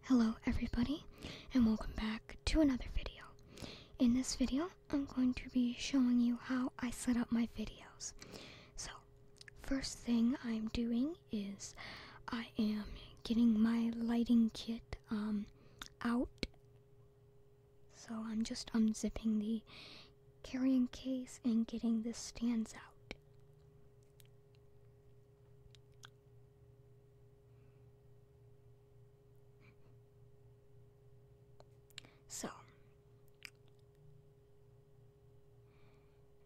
Hello everybody, and welcome back to another video. In this video, I'm going to be showing you how I set up my videos. So, first thing I'm doing is I am getting my lighting kit out. So I'm just unzipping the carrying case and getting the stands out. So,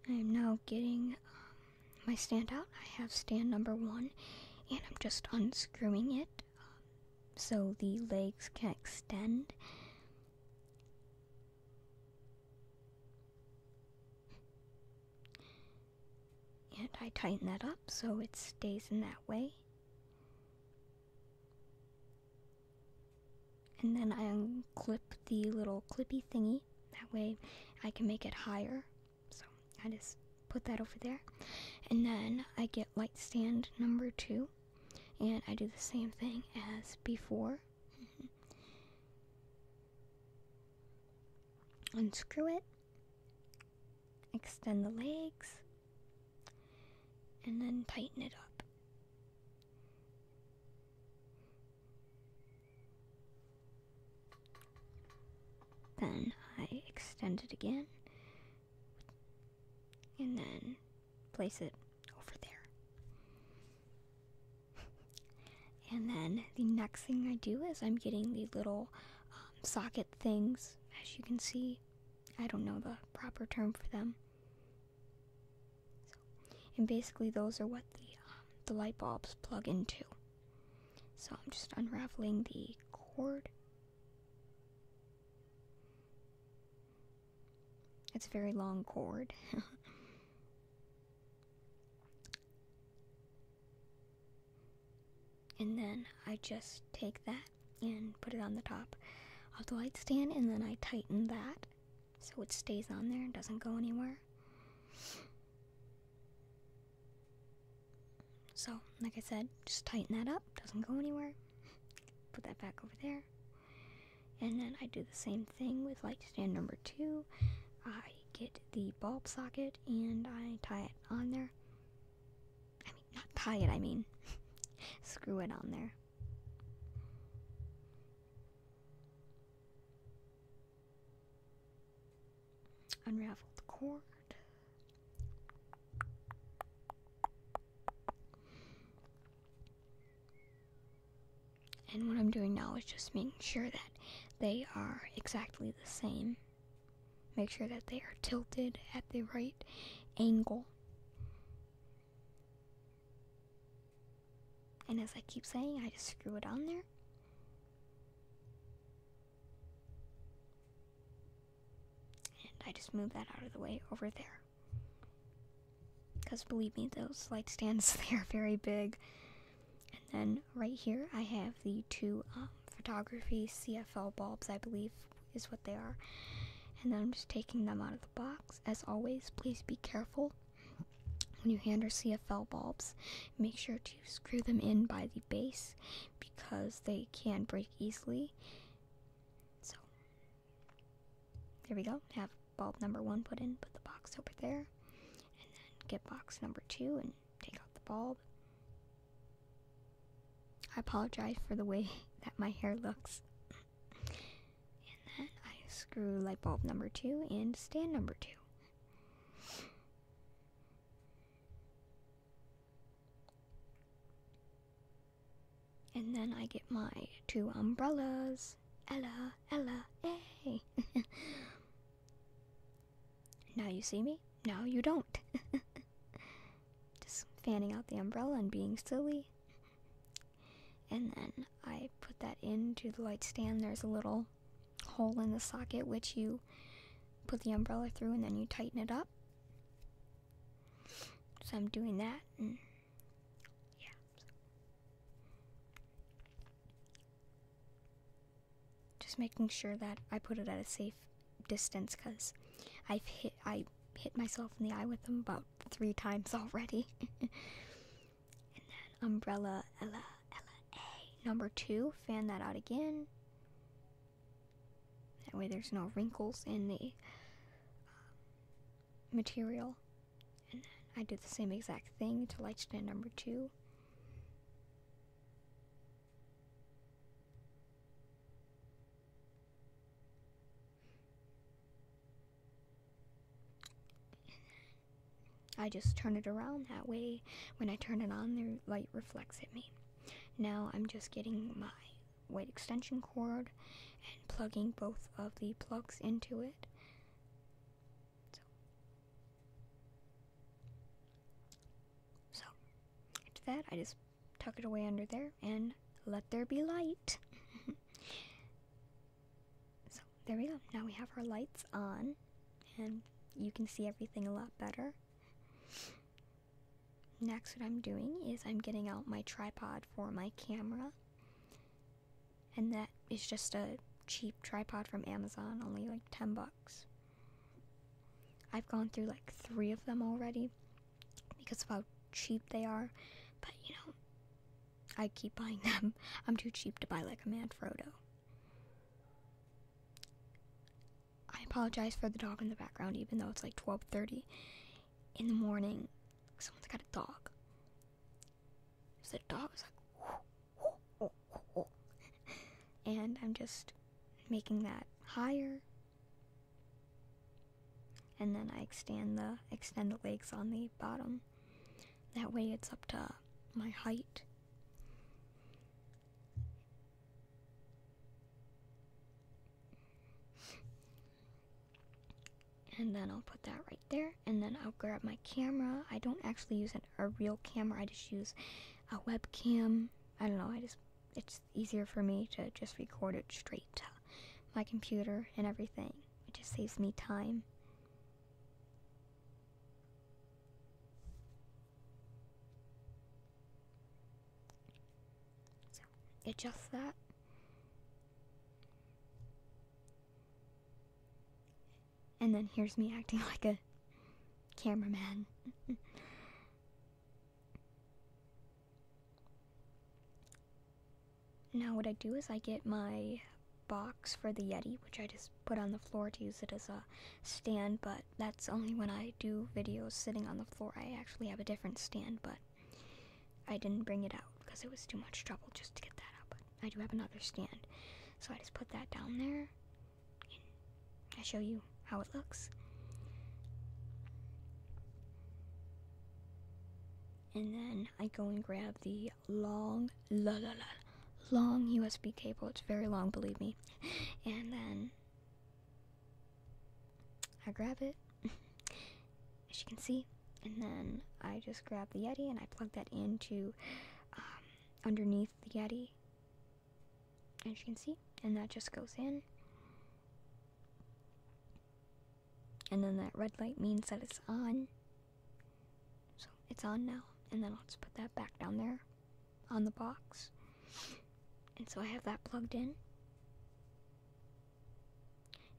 I am now getting my stand out. I have stand number 1, and I'm just unscrewing it so the legs can extend. And I tighten that up so it stays in that way. And then I unclip the little clippy thingy. That way I can make it higher. So I just put that over there. And then I get light stand number 2. And I do the same thing as before. Unscrew it. Extend the legs. And then tighten it up. Then I extend it again, and then place it over there. And then the next thing I do is I'm getting the little socket things, as you can see. I don't know the proper term for them. And basically those are what the light bulbs plug into. So I'm just unraveling the cord. It's a very long cord. And then I just take that and put it on the top of the light stand, and then I tighten that so it stays on there and doesn't go anywhere. So, like I said, just tighten that up, doesn't go anywhere. Put that back over there. And then I do the same thing with light stand number 2. I get the bulb socket and I tie it on there. I mean, not tie it, I mean screw it on there. Unravel the cord. And what I'm doing now is just making sure that they are exactly the same. Make sure that they are tilted at the right angle. And as I keep saying, I just screw it on there. And I just move that out of the way over there. Because believe me, those light stands, they are very big. And then right here, I have the 2 photography CFL bulbs, I believe is what they are. And then I'm just taking them out of the box. As always, please be careful when you handle CFL bulbs. Make sure to screw them in by the base because they can break easily. So, there we go. Have bulb number 1 put in, put the box over there, and then get box number 2 and take out the bulb. I apologize for the way that my hair looks. And then I screw light bulb number 2 and stand number 2. And then I get my 2 umbrellas. Ella, Ella, hey! Now you see me, now you don't. Just fanning out the umbrella and being silly. And then I put that into the light stand. There's a little hole in the socket which you put the umbrella through and then you tighten it up. So I'm doing that, and yeah. Just making sure that I put it at a safe distance because I hit myself in the eye with them about 3 times already. And then umbrella, Ella, Ella, A. Number 2, fan that out again. That way there's no wrinkles in the material. And then I do the same exact thing to light stand number 2. I just turn it around, that way when I turn it on, the light reflects at me. Now I'm just getting my white extension cord and plugging both of the plugs into it. So after that, I just tuck it away under there and let there be light. So there we go. Now we have our lights on and you can see everything a lot better. Next, what I'm doing is I'm getting out my tripod for my camera, and that is just a cheap tripod from Amazon, only like 10 bucks. I've gone through like 3 of them already because of how cheap they are, but you know, I keep buying them. I'm too cheap to buy like a Manfrotto. I apologize for the dog in the background, even though it's like 12:30 in the morning. Someone's got a dog. So the dog was like, and I'm just making that higher. And then I extend the legs on the bottom. That way it's up to my height. And then I'll put that right there, and then I'll grab my camera. I don't actually use a real camera, I just use a webcam. I don't know, it's easier for me to just record it straight to my computer and everything. It just saves me time. So, adjust that. And then here's me acting like a cameraman. Now what I do is I get my box for the Yeti, which I just put on the floor to use it as a stand, but that's only when I do videos sitting on the floor. I actually have a different stand, but I didn't bring it out because it was too much trouble just to get that out, but I do have another stand. So I just put that down there, and I show you how it looks. And then I go and grab the long USB cable. It's very long, believe me. And then I grab it, as you can see. And then I just grab the Yeti and I plug that into underneath the Yeti, as you can see. And that just goes in. And then that red light means that it's on. So it's on now. And then I'll just put that back down there on the box. And so I have that plugged in.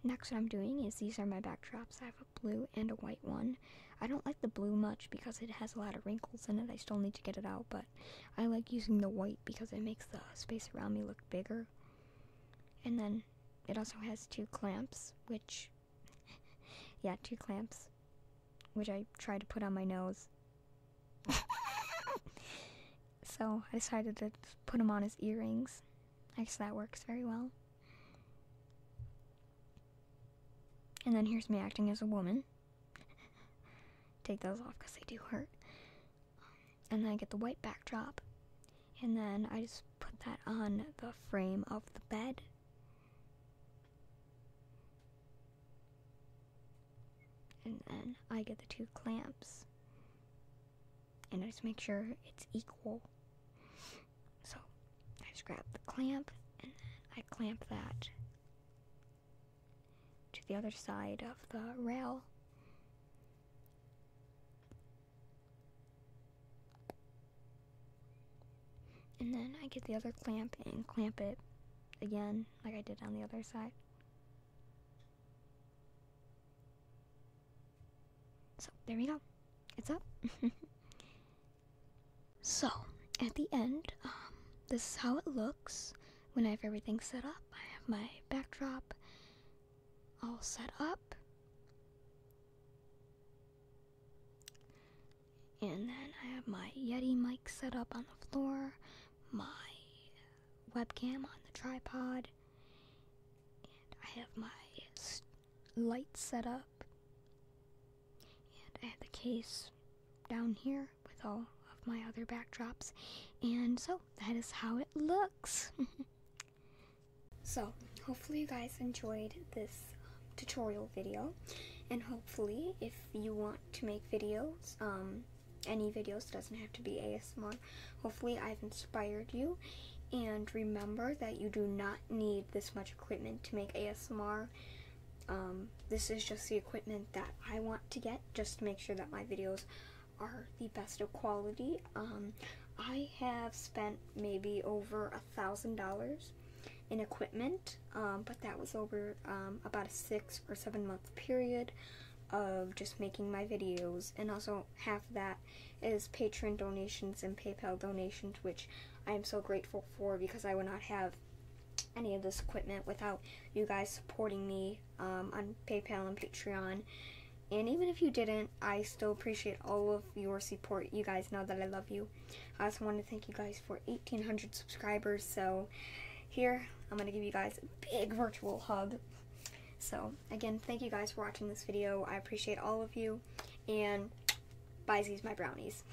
Next what I'm doing is these are my backdrops. I have a blue and a white one. I don't like the blue much because it has a lot of wrinkles in it. I still need to get it out, but I like using the white because it makes the space around me look bigger. And then it also has 2 clamps, which... yeah, 2 clamps, which I tried to put on my nose. So I decided to put them on as earrings. I guess that works very well. And then here's me acting as a woman. Take those off because they do hurt. And then I get the white backdrop. And then I just put that on the frame of the bed. And then I get the 2 clamps. And I just make sure it's equal. So I just grab the clamp and then I clamp that to the other side of the rail. And then I get the other clamp and clamp it again like I did on the other side. So there we go. It's up. So at the end, this is how it looks when I have everything set up. I have my backdrop, all set up. And then I have my Yeti mic set up on the floor, my webcam on the tripod, and I have my lights set up, and I have the case down here with all of my other backdrops, and so that is how it looks. So hopefully you guys enjoyed this tutorial video, and hopefully if you want to make videos, any videos, doesn't have to be ASMR, hopefully I've inspired you. And remember that you do not need this much equipment to make ASMR. This is just the equipment that I want to get, just to make sure that my videos are the best of quality. I have spent maybe over $1,000 in equipment, but that was over about a 6 or 7 month period of just making my videos, and also half of that is Patron donations and PayPal donations, which I am so grateful for, because I would not have any of this equipment without you guys supporting me on PayPal and Patreon. And even if you didn't, I still appreciate all of your support. You guys know that I love you. I also want to thank you guys for 1,800 subscribers, so here I'm going to give you guys a big virtual hug. So, again, thank you guys for watching this video. I appreciate all of you, and bye-sies, my brownies.